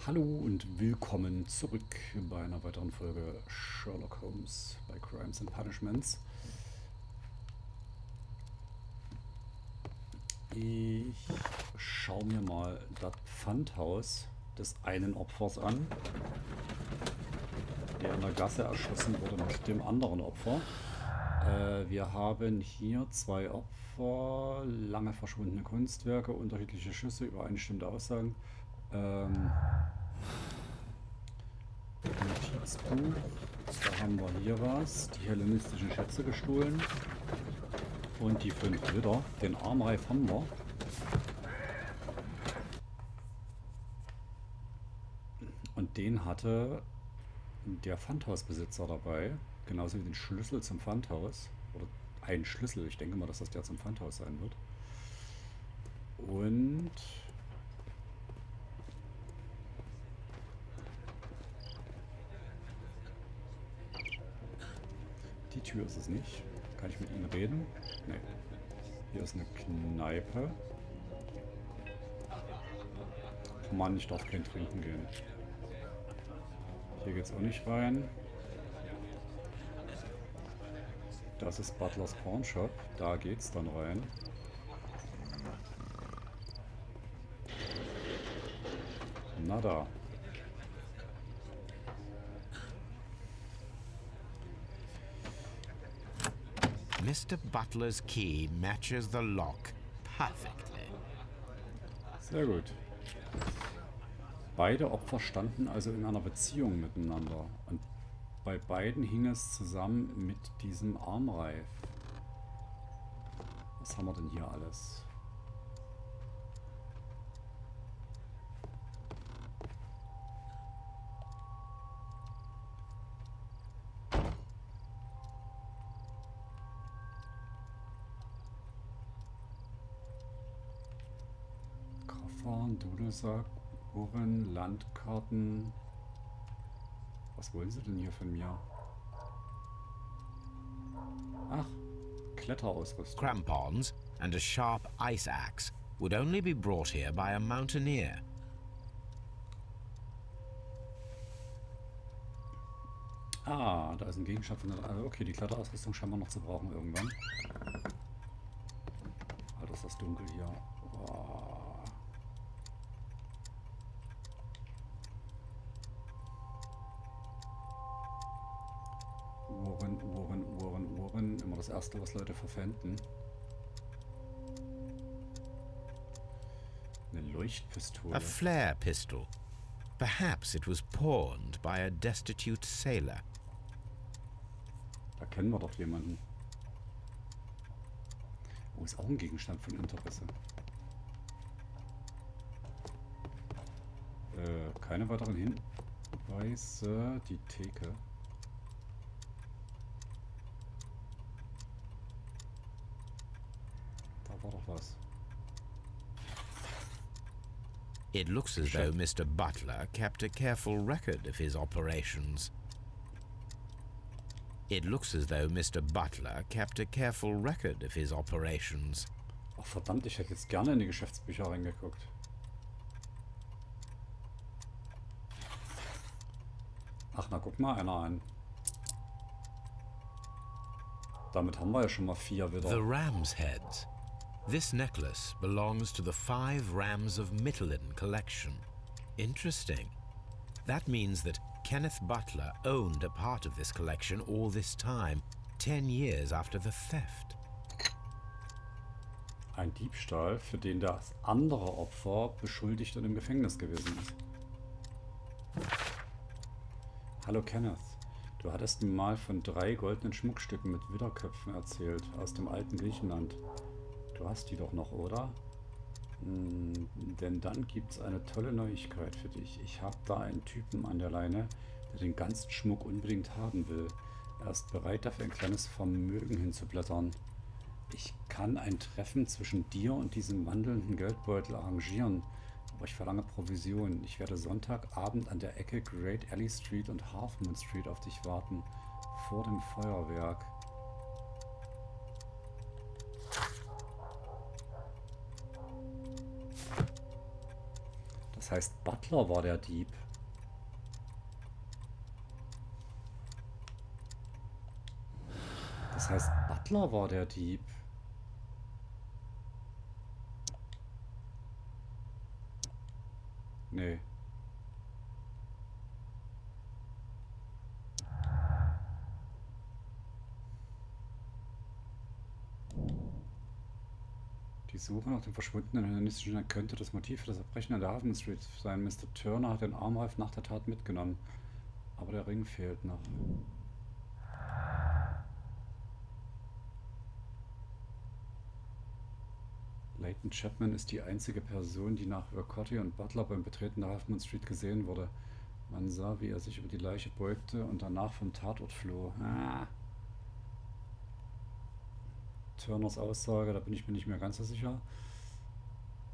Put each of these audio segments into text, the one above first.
Hallo und willkommen zurück bei einer weiteren Folge Sherlock Holmes bei Crimes and Punishments. Ich schaue mir mal das Pfandhaus des einen Opfers an, der in der Gasse erschossen wurde mit dem anderen Opfer. Wir haben hier zwei Opfer, lange verschwundene Kunstwerke, unterschiedliche Schüsse, übereinstimmende Aussagen. Notizbuch, da haben wir hier was, die hellenistischen Schätze gestohlen und die 5 Widder, den Armreif haben wir. Und den hatte der Pfandhausbesitzer dabei, genauso wie den Schlüssel zum Pfandhaus, oder einen Schlüssel, ich denke mal, dass das der zum Pfandhaus sein wird. Und die Tür ist es nicht. Kann ich mit Ihnen reden? Nee. Hier ist eine Kneipe. Oh Mann, ich darf kein Trinken gehen. Hier geht's auch nicht rein. Das ist Butlers Pawn Shop. Da geht's dann rein. Na da. Mr. Butler's key matches the lock perfectly. Sehr gut. Beide Opfer standen also in einer Beziehung miteinander. Und bei beiden hing es zusammen mit diesem Armreif. Was haben wir denn hier alles? Koffer, Dudelsack, Uhren, Landkarten. Was wollen Sie denn hier von mir? Ach, Kletterausrüstung. Crampons and a sharp ice axe would only be brought here by a mountaineer. Ah, da ist ein Gegenstand von der... Also okay, die Kletterausrüstung scheinen wir noch zu brauchen irgendwann. Alter, ist das dunkel hier. Boah. Uhren. Immer das Erste, was Leute verpfänden. Eine Leuchtpistole. A flare pistol. Perhaps it was pawned by a destitute sailor. Da kennen wir doch jemanden. Oh, ist auch ein Gegenstand von Interesse. Keine weiteren Hinweise. Die Theke. Da war doch was. It looks as though Mr. Butler kept a careful record of his operations. It looks as though Mr. Butler kept a careful record of his operations. Ach verdammt, ich hätte jetzt gerne in die Geschäftsbücher reingeguckt. Ach, na guck mal einer an. Damit haben wir ja schon mal 4 wieder. The ram's heads. This necklace belongs to the 5 Rams of Mittelin collection. Interesting. That means that Kenneth Butler owned a part of this collection all this time, 10 years after the theft. Ein Diebstahl, für den das andere Opfer beschuldigt und im Gefängnis gewesen ist. Hallo Kenneth, du hattest mir mal von 3 goldenen Schmuckstücken mit Widderköpfen erzählt, aus dem alten Griechenland. Du hast die doch noch, oder? Denn dann gibt's eine tolle Neuigkeit für dich. Ich habe da einen Typen an der Leine, der den ganzen Schmuck unbedingt haben will. Er ist bereit, dafür ein kleines Vermögen hinzublättern. Ich kann ein Treffen zwischen dir und diesem wandelnden Geldbeutel arrangieren, aber ich verlange Provision. Ich werde Sonntagabend an der Ecke Great Alley Street und Half Moon Street auf dich warten, vor dem Feuerwerk. Das heißt, Butler war der Dieb. Das heißt, Butler war der Dieb. Nee. Die Suche nach dem verschwundenen hellenistischen könnte das Motiv für das Verbrechen an der Hafen Street sein. Mr. Turner hat den Armreif nach der Tat mitgenommen. Aber der Ring fehlt noch. Leighton Chapman ist die einzige Person, die nach Vercotti und Butler beim Betreten der Half Moon Street gesehen wurde. Man sah, wie er sich über die Leiche beugte und danach vom Tatort floh. Turners Aussage, da bin ich mir nicht mehr ganz so sicher.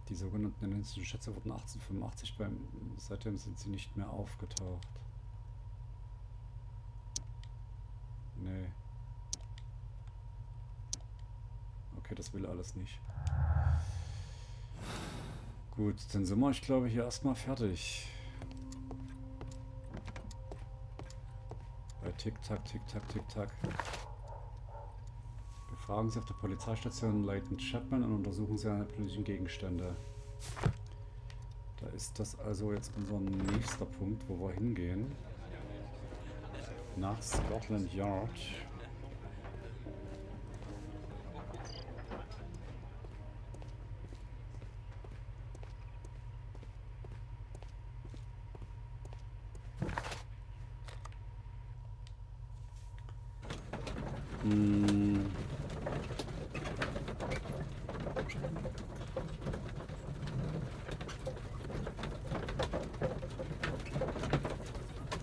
Die sogenannten hellenistischen Schätze wurden 1885 seitdem sind sie nicht mehr aufgetaucht. Nee. Okay, das will alles nicht. Gut, dann sind wir, ich glaube, hier erstmal fertig. Bei Tick-Tack, Tick-Tack, Tick-Tack. Befragen Sie auf der Polizeistation Leighton Chapman und untersuchen Sie alle politischen Gegenstände. Da ist das also jetzt unser nächster Punkt, wo wir hingehen. Nach Scotland Yard.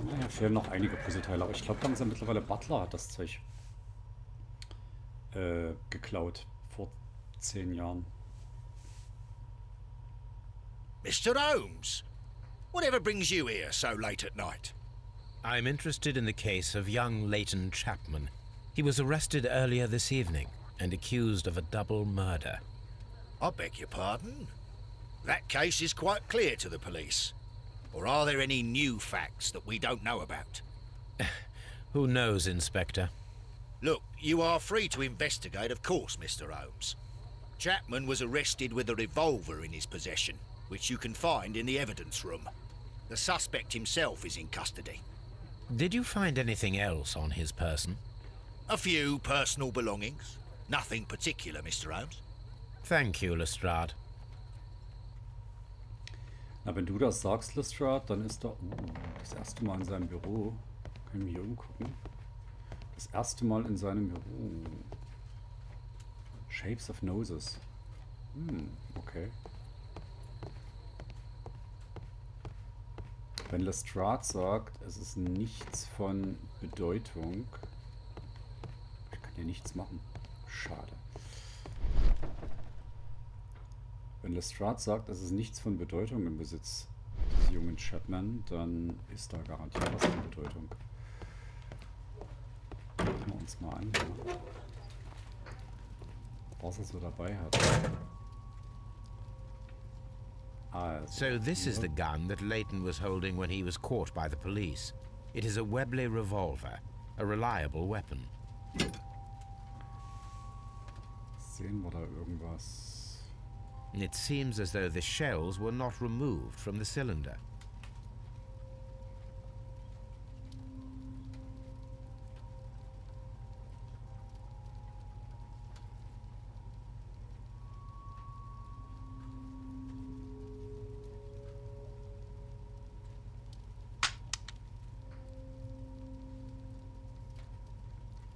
Naja, fehlen noch einige Puzzleteile, aber ich glaube langsam mittlerweile Butler hat das Zeug geklaut vor 10 Jahren. Mr. Holmes, whatever brings you here so late at night? I'm interested in the case of young Leighton Chapman. He was arrested earlier this evening and accused of a double murder. I beg your pardon? That case is quite clear to the police. Or are there any new facts that we don't know about? Who knows, Inspector? Look, you are free to investigate, of course, Mr. Holmes. Chapman was arrested with a revolver in his possession, which you can find in the evidence room. The suspect himself is in custody. Did you find anything else on his person? A few personal belongings. Nothing particular, Mr. Holmes. Thank you, Lestrade. Na, wenn du das sagst, Lestrade, dann ist er das erste Mal in seinem Büro. Können wir hier umgucken? Das erste Mal in seinem Büro. Shapes of Noses. Okay. Wenn Lestrade sagt, es ist nichts von Bedeutung. Ich kann hier nichts machen. Schade. Wenn Lestrade sagt, es ist nichts von Bedeutung im Besitz des jungen Chapman, dann ist da garantiert was von Bedeutung. Gucken wir uns mal an, was er so dabei hat. So this is the gun that Leighton was holding when he was caught by the police. It is a Webley revolver, a reliable weapon. Sehen wir da irgendwas? It seems as though the shells were not removed from the cylinder.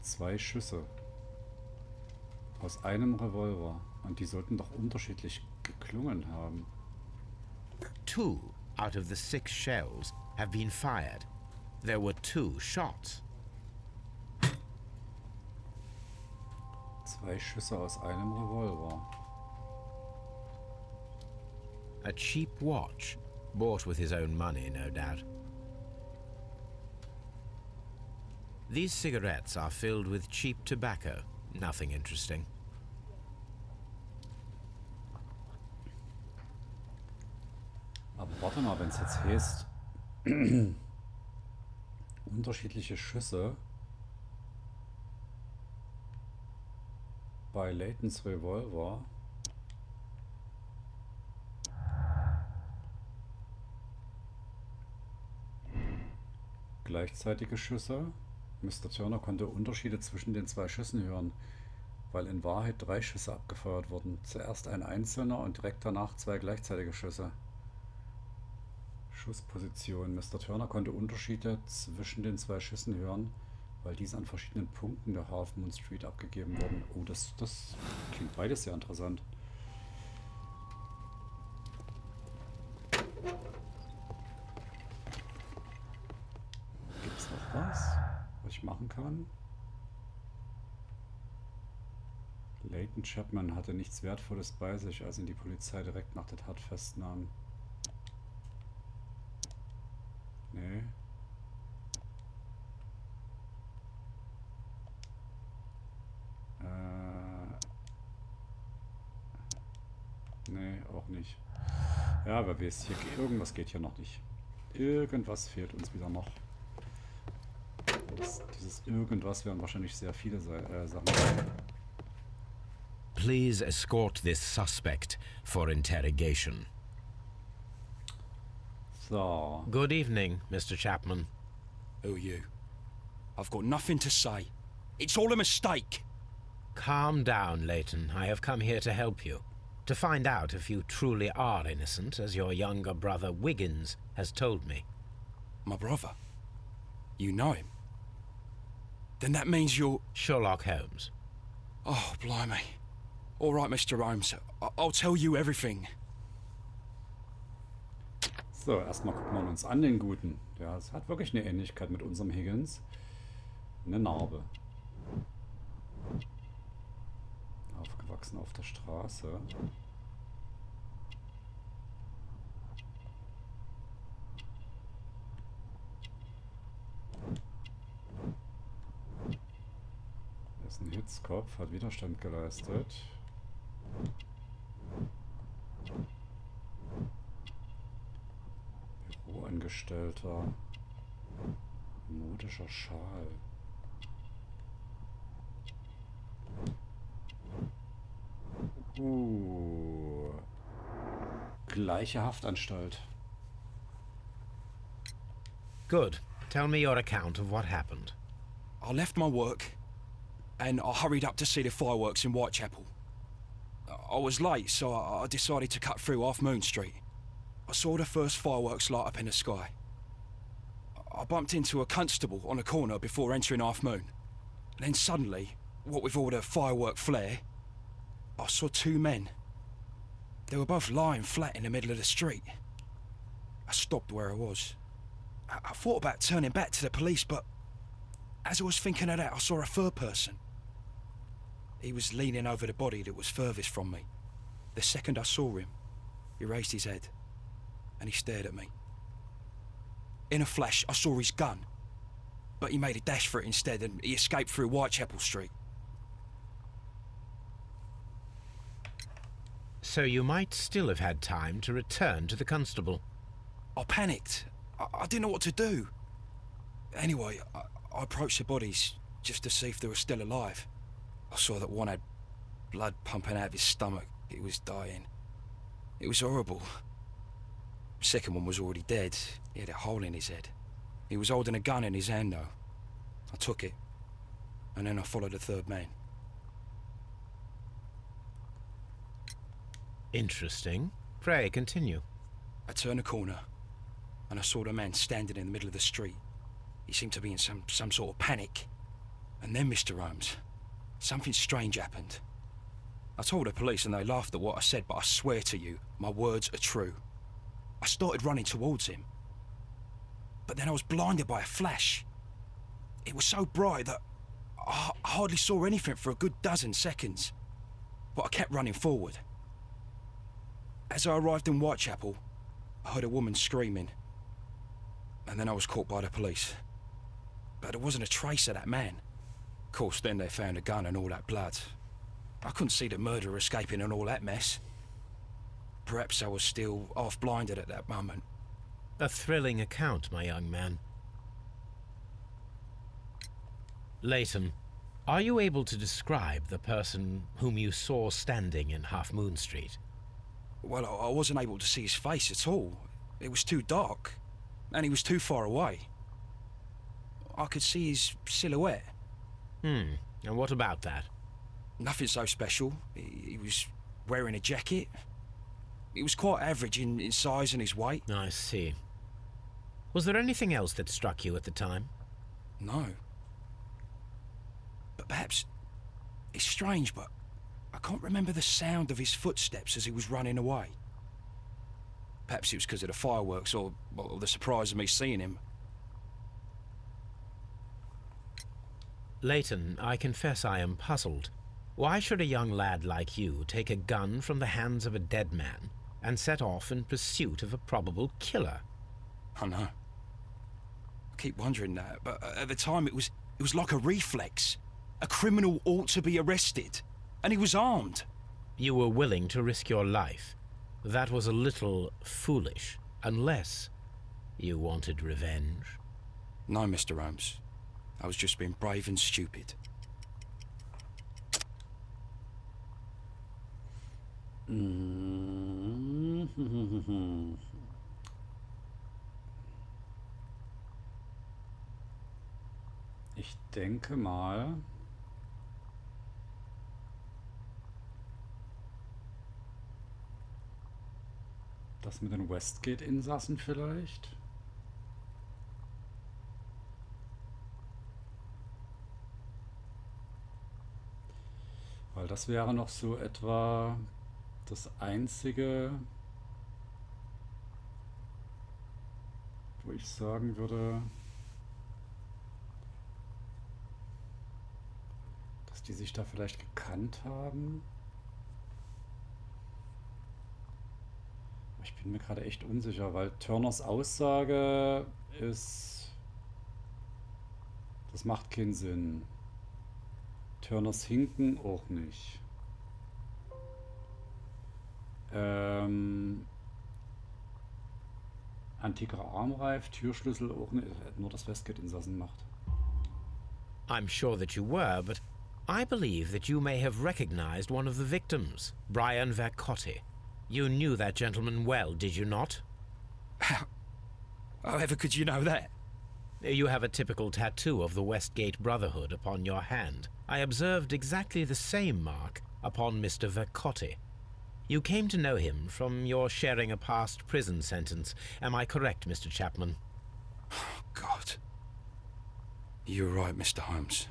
Zwei Schüsse aus einem Revolver. Und die sollten doch unterschiedlich geklungen haben. 2 out of the 6 shells have been fired. There were 2 shots. Zwei Schüsse aus einem Revolver. A cheap watch, bought with his own money, no doubt. These cigarettes are filled with cheap tobacco. Nothing interesting. Aber Warte mal, wenn es jetzt heißt, unterschiedliche Schüsse bei Laytons Revolver. Gleichzeitige Schüsse. Mr. Turner konnte Unterschiede zwischen den zwei Schüssen hören, weil in Wahrheit 3 Schüsse abgefeuert wurden. Zuerst ein einzelner und direkt danach 2 gleichzeitige Schüsse. Schussposition. Mr. Turner konnte Unterschiede zwischen den 2 Schüssen hören, weil diese an verschiedenen Punkten der Half Moon Street abgegeben wurden. Oh, das klingt beides sehr interessant. Gibt es noch was ich machen kann? Leighton Chapman hatte nichts Wertvolles bei sich, als ihn die Polizei direkt nach der Tat festnahm. Nee. Nee, auch nicht. Ja, wer weiß, hier irgendwas geht hier noch nicht. Irgendwas fehlt uns wieder noch. Dieses irgendwas werden wahrscheinlich sehr viele Sachen. Please escort this suspect for interrogation. So. Good evening, Mr. Chapman. Who are you? I've got nothing to say. It's all a mistake. Calm down, Leighton. I have come here to help you. To find out if you truly are innocent, as your younger brother Wiggins has told me. My brother? You know him? Then that means you're... Sherlock Holmes. Oh, blimey. All right, Mr. Holmes. I'll tell you everything. So, erstmal gucken wir uns an, den Guten. Ja, es hat wirklich eine Ähnlichkeit mit unserem Higgins. Eine Narbe. Aufgewachsen auf der Straße. Er ist ein Hitzkopf, hat Widerstand geleistet. Büroangestellter. Modischer Schal. Gleiche Haftanstalt. Good. Tell me your account of what happened. I left my work and I hurried up to see the fireworks in Whitechapel. I was late, so I decided to cut through Half Moon Street. I saw the first fireworks light up in the sky. I bumped into a constable on a corner before entering Half Moon. Then suddenly, what with all the firework flare, I saw 2 men. They were both lying flat in the middle of the street. I stopped where I was. I thought about turning back to the police, but as I was thinking of that, I saw a third person. He was leaning over the body that was furthest from me. The second I saw him, he raised his head and he stared at me. In a flash, I saw his gun, but he made a dash for it instead and he escaped through Whitechapel Street. So you might still have had time to return to the constable. I panicked. I didn't know what to do. Anyway, I approached the bodies just to see if they were still alive. I saw that one had blood pumping out of his stomach. He was dying. It was horrible. The second one was already dead. He had a hole in his head. He was holding a gun in his hand, though. I took it, and then I followed the third man. Interesting. Pray, continue. I turned a corner, and I saw the man standing in the middle of the street. He seemed to be in some sort of panic. And then, Mr. Holmes, something strange happened. I told the police and they laughed at what I said, but I swear to you, my words are true. I started running towards him. But then I was blinded by a flash. It was so bright that I hardly saw anything for a good dozen seconds. But I kept running forward. As I arrived in Whitechapel, I heard a woman screaming. And then I was caught by the police. But there wasn't a trace of that man. Of course, then they found a gun and all that blood. I couldn't see the murderer escaping and all that mess. Perhaps I was still half-blinded at that moment. A thrilling account, my young man. Leighton, are you able to describe the person whom you saw standing in Half Moon Street? Well, I wasn't able to see his face at all. It was too dark, and he was too far away. I could see his silhouette. And what about that? Nothing so special. He was wearing a jacket. He was quite average in size and his weight. I see. Was there anything else that struck you at the time? No. But perhaps... It's strange, but I can't remember the sound of his footsteps as he was running away. Perhaps it was because of the fireworks or the surprise of me seeing him. Leighton, I confess I am puzzled. Why should a young lad like you take a gun from the hands of a dead man and set off in pursuit of a probable killer? I know. I keep wondering that, but at the time it was like a reflex. A criminal ought to be arrested, and he was armed. You were willing to risk your life. That was a little foolish, unless you wanted revenge. No, Mr. Holmes. I was just being brave and stupid. Ich denke mal, das mit den Westgate-Insassen vielleicht? Weil das wäre noch so etwa das Einzige, wo ich sagen würde, dass die sich da vielleicht gekannt haben. Ich bin mir gerade echt unsicher, weil Turners Aussage ist, das macht keinen Sinn. Turners Hinken auch nicht. Antiker Armreif, Türschlüssel auch nicht, nur das Westgate-Insassen macht. I'm sure that you were, but I believe that you may have recognized one of the victims, Brian Vercotti. You knew that gentleman well, did you not? However could you know that? You have a typical tattoo of the Westgate Brotherhood upon your hand. I observed exactly the same mark upon Mr. Vercotti. You came to know him from your sharing a past prison sentence. Am I correct, Mr. Chapman? God. You're right, Mr. Holmes.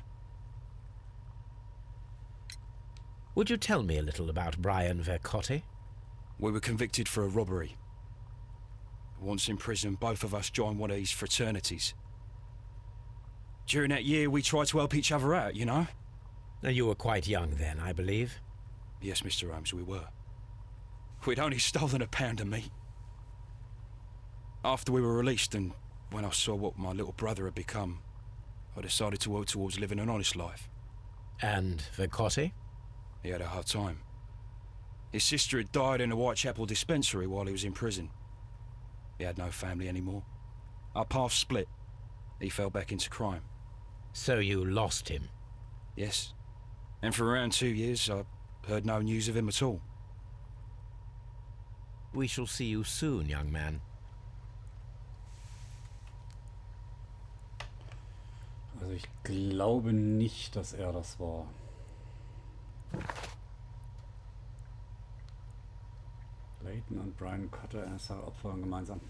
Would you tell me a little about Brian Vercotti? We were convicted for a robbery. Once in prison, both of us joined one of these fraternities. During that year, we tried to help each other out, you know? You were quite young then, I believe. Yes, Mr. Holmes, we were. We'd only stolen a pound of meat. After we were released, and when I saw what my little brother had become, I decided to work towards living an honest life. And Vercotti? He had a hard time. His sister had died in a Whitechapel dispensary while he was in prison. He had no family anymore. Our paths split. He fell back into crime. So you lost him? Yes. And for around 2 years, I heard no news of him at all. We shall see you soon, young man. Also ich glaube nicht, dass er das war. Leighton und Brian Cotter, eines der Opfer gemeinsam.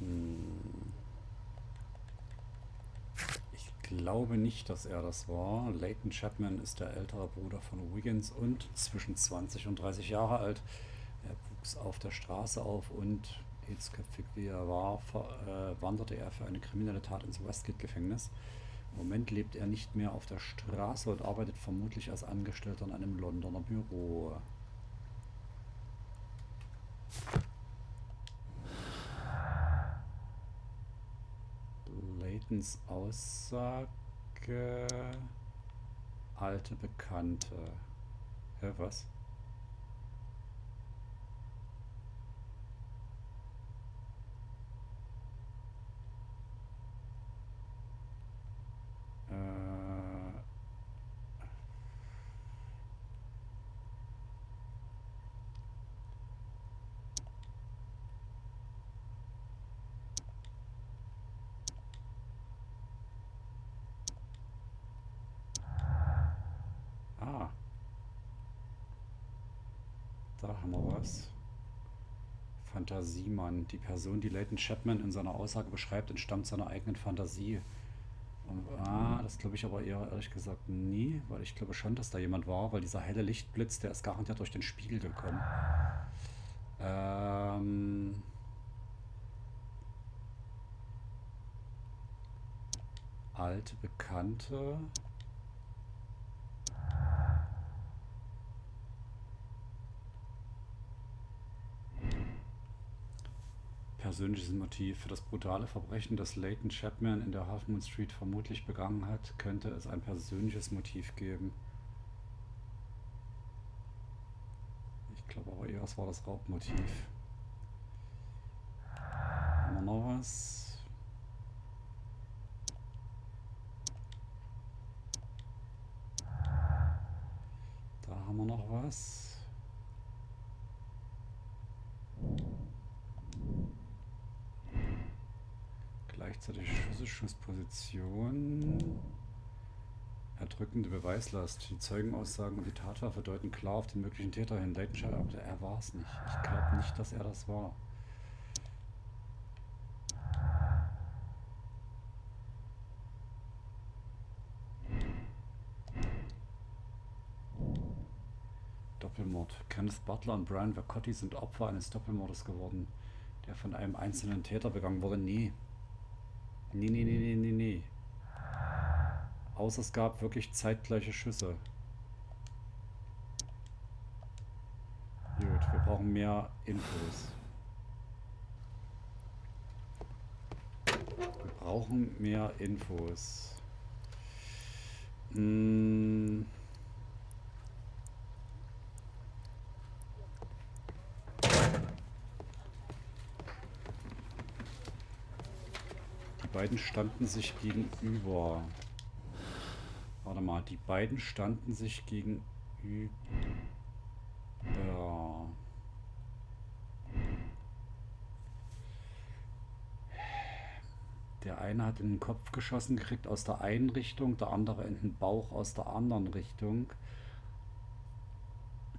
Ich glaube nicht, dass er das war. Leighton Chapman ist der ältere Bruder von Wiggins und zwischen 20 und 30 Jahre alt. Er wuchs auf der Straße auf und, hitzköpfig wie er war, wanderte er für eine kriminelle Tat ins Westgate-Gefängnis. Im Moment lebt er nicht mehr auf der Straße und arbeitet vermutlich als Angestellter in einem Londoner Büro. Leighton's Aussage: alte Bekannte. Hä, was? haben wir was. Fantasiemann. Die Person, die Leighton Chapman in seiner Aussage beschreibt, entstammt seiner eigenen Fantasie. Und, das glaube ich aber eher ehrlich gesagt nie, weil ich glaube schon, dass da jemand war, weil dieser helle Lichtblitz, der ist garantiert durch den Spiegel gekommen. Alte Bekannte. Persönliches Motiv. Für das brutale Verbrechen, das Leighton Chapman in der Half Moon Street vermutlich begangen hat, könnte es ein persönliches Motiv geben. Ich glaube aber eher, es war das Raubmotiv. Haben wir noch was? Da haben wir noch was. Gleichzeitig Schüsse, Schussposition. Erdrückende Beweislast. Die Zeugenaussagen und die Tatwaffe deuten klar auf den möglichen Täter hin. Leighton, aber er war es nicht. Ich glaube nicht, dass er das war. Doppelmord. Kenneth Butler und Brian Vercotti sind Opfer eines Doppelmordes geworden, der von einem einzelnen Täter begangen wurde. Nee. Nee. Außer es gab wirklich zeitgleiche Schüsse. Gut, wir brauchen mehr Infos. Die beiden standen sich gegenüber. Warte mal, die beiden standen sich gegenüber. Der eine hat in den Kopf geschossen gekriegt aus der einen Richtung, der andere in den Bauch aus der anderen Richtung.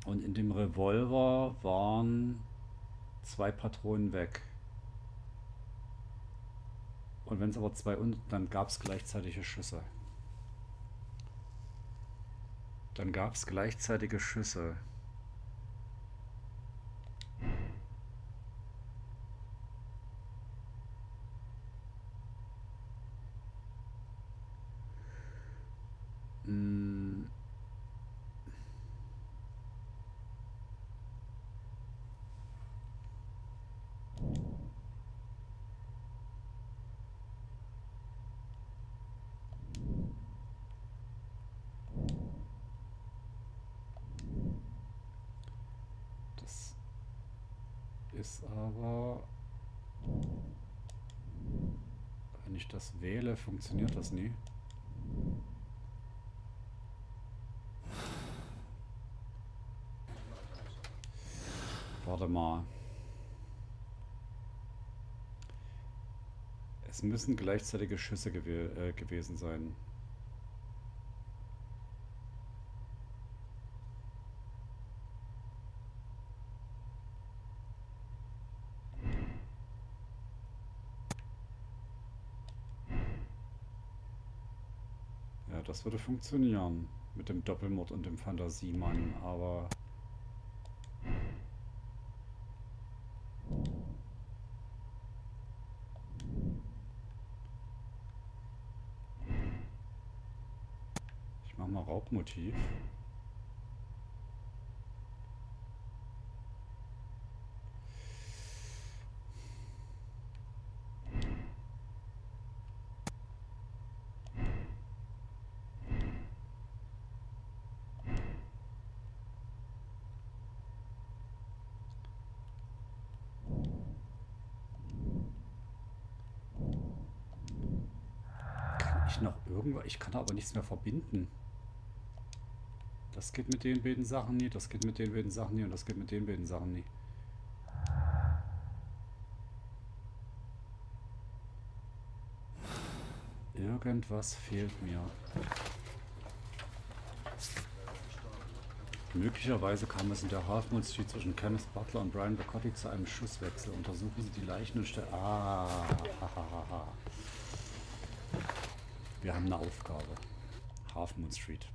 Und in dem Revolver waren 2 Patronen weg. Und wenn es aber 2 und dann gab es gleichzeitige Schüsse. Das ist aber, wenn ich das wähle, funktioniert das nie. Warte mal. Es müssen gleichzeitige Schüsse gewesen sein. Ja, das würde funktionieren mit dem Doppelmord und dem Fantasiemann, aber ich mache mal Raubmotiv. Noch irgendwas. Ich kann aber nichts mehr verbinden. Das geht mit den beiden Sachen nie, das geht mit den beiden Sachen nie und das geht mit den beiden Sachen nie. Irgendwas fehlt mir. Möglicherweise kam es in der Half-Moon Street zwischen Kenneth Butler und Brian Bercotti zu einem Schusswechsel. Untersuchen Sie die Leichen und stellen... hahaha. Wir haben eine Aufgabe. Half-Moon Street.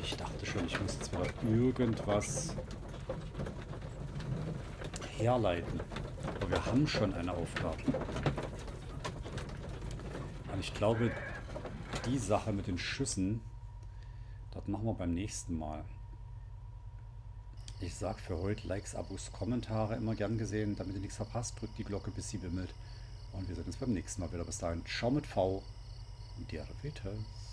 Ich dachte schon, ich muss jetzt wieder irgendwas herleiten. Aber wir haben schon eine Aufgabe. Und ich glaube, die Sache mit den Schüssen, das machen wir beim nächsten Mal. Ich sag für heute Likes, Abos, Kommentare immer gern gesehen. Damit ihr nichts verpasst, drückt die Glocke, bis sie bimmelt. Und wir sehen uns beim nächsten Mal wieder. Bis dahin, ciao mit V. Der Wetters.